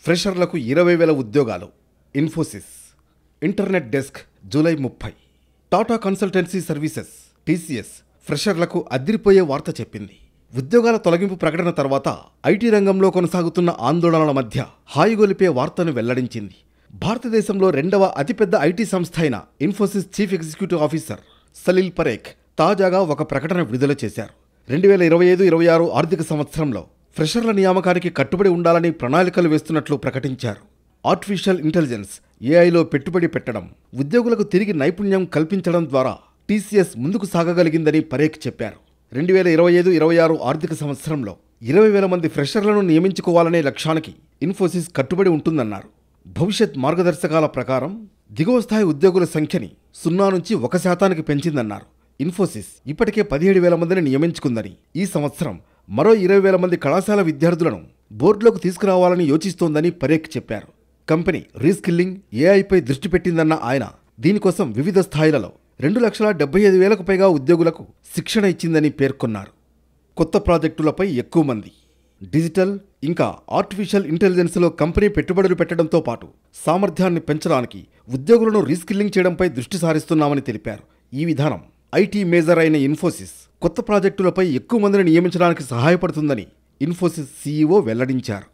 ఫ్రెషర్లకు 20,000 ఉద్యోగాలు. Infosys internet desk July 30. Tata consultancy services TCS ఫ్రెషర్లకు అదిరిపోయే వార్త చెప్పింది. ఉద్యోగాల తొలగింపు ప్రకటన తర్వాత ఐటీ రంగంలో కొనసాగుతున్న ఆందోళనల మధ్య హాయిగొలిపే వార్తను వెల్లడించింది. భారతదేశంలో రెండవ అతిపెద్ద ఐటీ సంస్థ అయిన Infosys chief executive officer Salil Parekh తాజాగా ఒక ప్రకటన విడుదల చేశారు. 2025-26 ఆర్థిక సంవత్సరంలో ఫ్రెషర్ల నియామకానికి కట్టుబడి ఉండాలని ప్రణాళికలు వేస్తున్నట్లు ప్రకటించారు. ఆర్టిఫిషియల్ ఇంటెలిజెన్స్ ఏఐలో పెట్టుబడి పెట్టడం, ఉద్యోగులకు తిరిగి నైపుణ్యం కల్పించడం ద్వారా టీసీఎస్ ముందుకు సాగగలిగిందని పరేఖ్ చెప్పారు. 2025-26 ఆర్థిక సంవత్సరంలో 20,000 మంది ఫ్రెషర్లను నియమించుకోవాలనే లక్ష్యానికి ఇన్ఫోసిస్ కట్టుబడి ఉంటుందన్నారు. భవిష్యత్ మార్గదర్శకాల ప్రకారం దిగువ స్థాయి ఉద్యోగుల సంఖ్యని 0 నుంచి 1% పెంచిందన్నారు. ఇన్ఫోసిస్ ఇప్పటికే 17,000 మందిని నియమించుకుందని, ఈ సంవత్సరం మరో 20,000 మంది కళాశాల విద్యార్థులను బోర్డులోకి తీసుకురావాలని యోచిస్తోందని పరేఖ్ చెప్పారు. కంపెనీ రీస్కిల్లింగ్, ఏఐపై దృష్టి పెట్టిందన్న ఆయన దీనికోసం వివిధ స్థాయిలలో 2,75,000కు పైగా ఉద్యోగులకు శిక్షణ ఇచ్చిందని పేర్కొన్నారు. కొత్త ప్రాజెక్టులపై ఎక్కువ మంది, డిజిటల్ ఇంకా ఆర్టిఫిషియల్ ఇంటెలిజెన్స్లో కంపెనీ పెట్టుబడులు పెట్టడంతో పాటు సామర్థ్యాన్ని పెంచడానికి ఉద్యోగులను రీస్కిల్లింగ్ చేయడంపై దృష్టి సారిస్తున్నామని తెలిపారు. ఈ విధానం ఐటీ మేజర్ అయిన ఇన్ఫోసిస్ కొత్త ప్రాజెక్టులపై ఎక్కువ మందిని నియమించడానికి సహాయపడుతుందని ఇన్ఫోసిస్ సీఈఓ వెల్లడించారు.